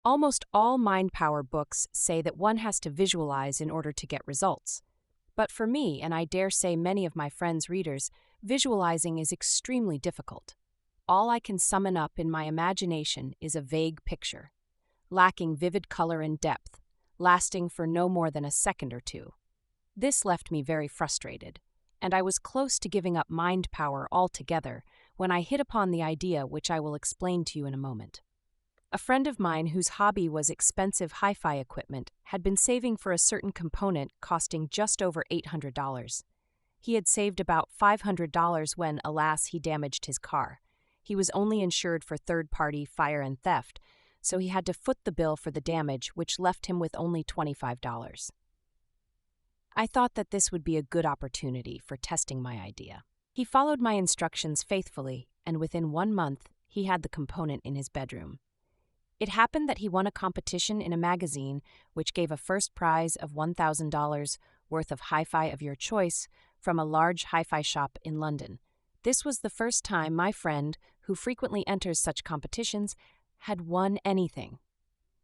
Almost all mind power books say that one has to visualize in order to get results. But for me, and I dare say many of my friends' readers, visualizing is extremely difficult. All I can summon up in my imagination is a vague picture, lacking vivid color and depth, lasting for no more than a second or two. This left me very frustrated, and I was close to giving up mind power altogether when I hit upon the idea which I will explain to you in a moment. A friend of mine whose hobby was expensive hi-fi equipment had been saving for a certain component costing just over $800. He had saved about $500 when, alas, he damaged his car. He was only insured for third-party fire and theft, so he had to foot the bill for the damage, which left him with only $25. I thought that this would be a good opportunity for testing my idea. He followed my instructions faithfully, and within 1 month, he had the component in his bedroom. It happened that he won a competition in a magazine which gave a first prize of $1,000 worth of hi-fi of your choice from a large hi-fi shop in London. This was the first time my friend, who frequently enters such competitions, had won anything.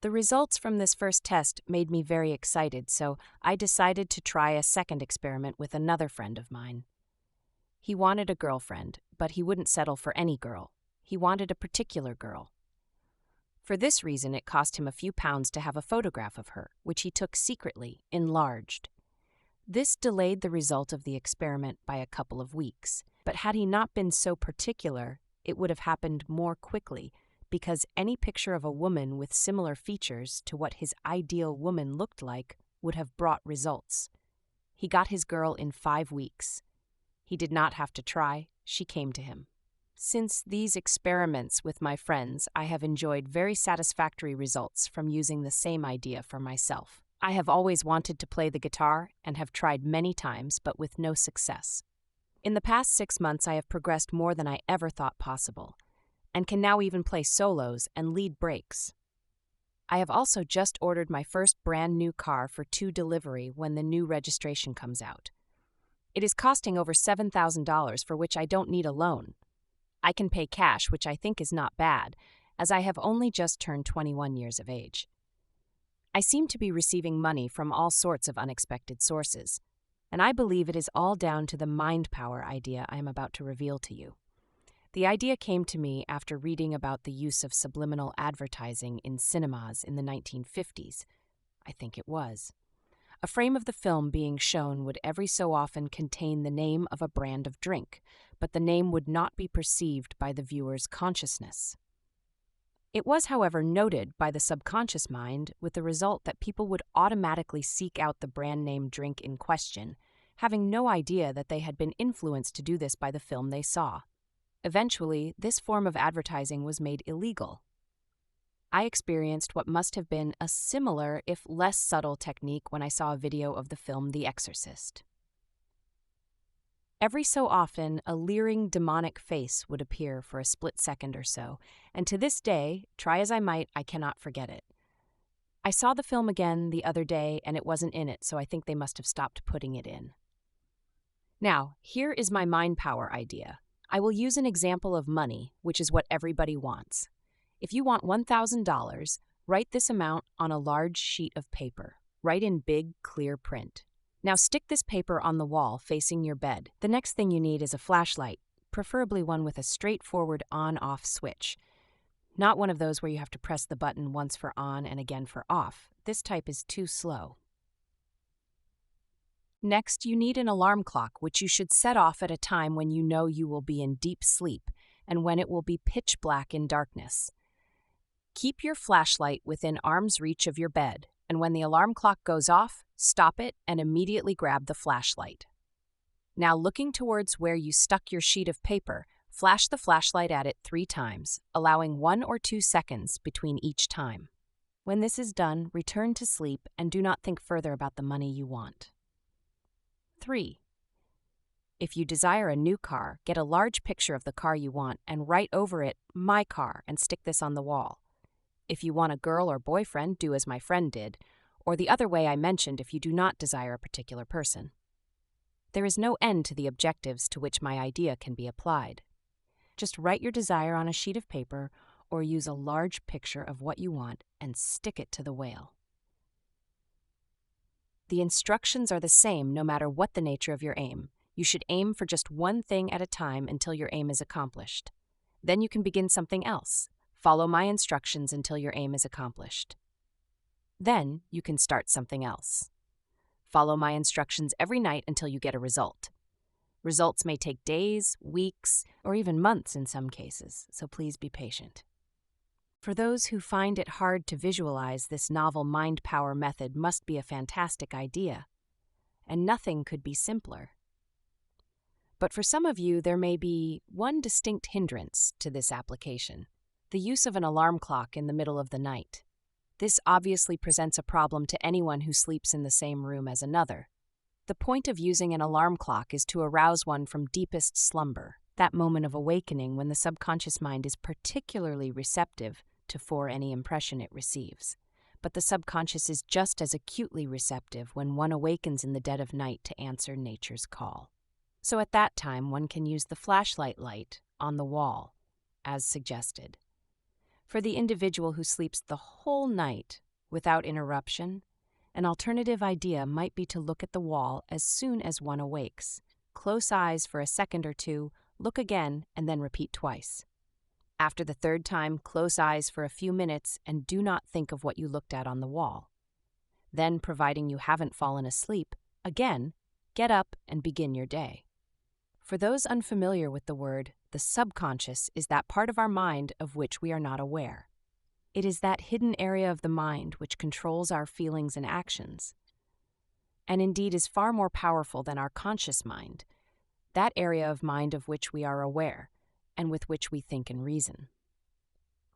The results from this first test made me very excited, so I decided to try a second experiment with another friend of mine. He wanted a girlfriend, but he wouldn't settle for any girl. He wanted a particular girl. For this reason, it cost him a few pounds to have a photograph of her, which he took secretly, enlarged. This delayed the result of the experiment by a couple of weeks, but had he not been so particular, it would have happened more quickly, because any picture of a woman with similar features to what his ideal woman looked like would have brought results. He got his girl in 5 weeks. He did not have to try, she came to him. Since these experiments with my friends, I have enjoyed very satisfactory results from using the same idea for myself. I have always wanted to play the guitar and have tried many times, but with no success. In the past 6 months, I have progressed more than I ever thought possible, and can now even play solos and lead breaks. I have also just ordered my first brand new car for delivery when the new registration comes out. It is costing over $7,000, for which I don't need a loan. I can pay cash, which I think is not bad, as I have only just turned 21 years of age. I seem to be receiving money from all sorts of unexpected sources, and I believe it is all down to the mind power idea I am about to reveal to you. The idea came to me after reading about the use of subliminal advertising in cinemas in the 1950s. I think it was. A frame of the film being shown would every so often contain the name of a brand of drink, but the name would not be perceived by the viewer's consciousness. It was, however, noted by the subconscious mind, with the result that people would automatically seek out the brand name drink in question, having no idea that they had been influenced to do this by the film they saw. Eventually, this form of advertising was made illegal. I experienced what must have been a similar, if less subtle, technique when I saw a video of the film The Exorcist. Every so often, a leering demonic face would appear for a split second or so, and to this day, try as I might, I cannot forget it. I saw the film again the other day, and it wasn't in it, so I think they must have stopped putting it in. Now, here is my mind power idea. I will use an example of money, which is what everybody wants. If you want $1,000, write this amount on a large sheet of paper. Write in big, clear print. Now stick this paper on the wall facing your bed. The next thing you need is a flashlight, preferably one with a straightforward on-off switch. Not one of those where you have to press the button once for on and again for off. This type is too slow. Next, you need an alarm clock, which you should set off at a time when you know you will be in deep sleep and when it will be pitch black in darkness. Keep your flashlight within arm's reach of your bed, and when the alarm clock goes off, stop it and immediately grab the flashlight. Now, looking towards where you stuck your sheet of paper, flash the flashlight at it 3 times, allowing 1 or 2 seconds between each time. When this is done, return to sleep and do not think further about the money you want. 3. If you desire a new car, get a large picture of the car you want and write over it, "My car," and stick this on the wall. If you want a girl or boyfriend, do as my friend did, or the other way I mentioned if you do not desire a particular person. There is no end to the objectives to which my idea can be applied. Just write your desire on a sheet of paper or use a large picture of what you want and stick it to the whale. The instructions are the same no matter what the nature of your aim. You should aim for just one thing at a time until your aim is accomplished. Then you can begin something else. Follow my instructions until your aim is accomplished. Then you can start something else. Follow my instructions every night until you get a result. Results may take days, weeks, or even months in some cases, so please be patient. For those who find it hard to visualize, this novel mind power method must be a fantastic idea, and nothing could be simpler. But for some of you, there may be one distinct hindrance to this application: the use of an alarm clock in the middle of the night. This obviously presents a problem to anyone who sleeps in the same room as another. The point of using an alarm clock is to arouse one from deepest slumber, that moment of awakening when the subconscious mind is particularly receptive for any impression it receives. But the subconscious is just as acutely receptive when one awakens in the dead of night to answer nature's call. So at that time, one can use the flashlight light on the wall, as suggested. For the individual who sleeps the whole night without interruption, an alternative idea might be to look at the wall as soon as one awakes. Close eyes for a second or two, look again, and then repeat twice. After the third time, close eyes for a few minutes and do not think of what you looked at on the wall. Then, providing you haven't fallen asleep, again, get up and begin your day. For those unfamiliar with the word, the subconscious is that part of our mind of which we are not aware. It is that hidden area of the mind which controls our feelings and actions, and indeed is far more powerful than our conscious mind, that area of mind of which we are aware, and with which we think and reason.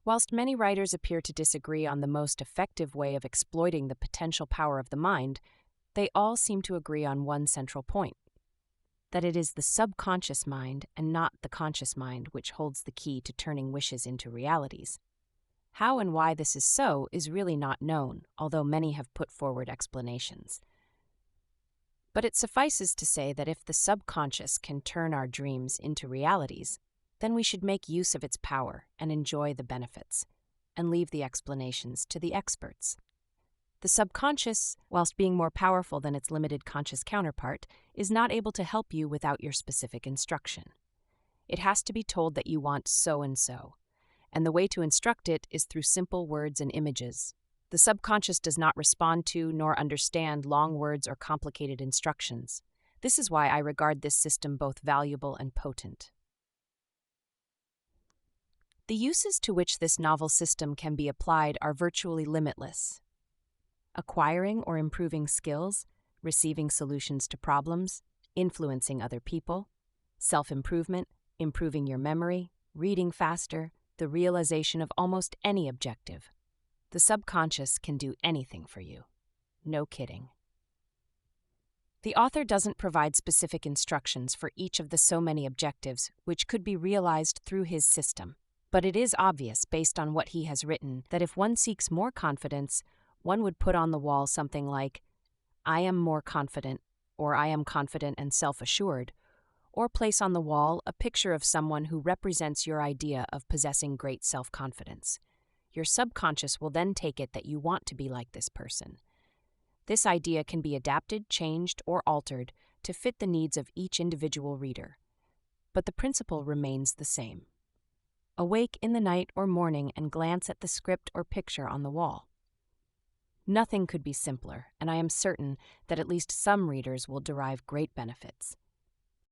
Whilst many writers appear to disagree on the most effective way of exploiting the potential power of the mind, they all seem to agree on one central point: that it is the subconscious mind and not the conscious mind which holds the key to turning wishes into realities. How and why this is so is really not known, although many have put forward explanations. But it suffices to say that if the subconscious can turn our dreams into realities, then we should make use of its power and enjoy the benefits, and leave the explanations to the experts. The subconscious, whilst being more powerful than its limited conscious counterpart, is not able to help you without your specific instruction. It has to be told that you want so and so, and the way to instruct it is through simple words and images. The subconscious does not respond to nor understand long words or complicated instructions. This is why I regard this system both valuable and potent. The uses to which this novel system can be applied are virtually limitless. Acquiring or improving skills, receiving solutions to problems, influencing other people, self-improvement, improving your memory, reading faster, the realization of almost any objective. The subconscious can do anything for you. No kidding. The author doesn't provide specific instructions for each of the so many objectives which could be realized through his system. But it is obvious, based on what he has written, that if one seeks more confidence, one would put on the wall something like, "I am more confident," or "I am confident and self-assured," or place on the wall a picture of someone who represents your idea of possessing great self-confidence. Your subconscious will then take it that you want to be like this person. This idea can be adapted, changed, or altered to fit the needs of each individual reader, but the principle remains the same. Awake in the night or morning and glance at the script or picture on the wall. Nothing could be simpler, and I am certain that at least some readers will derive great benefits.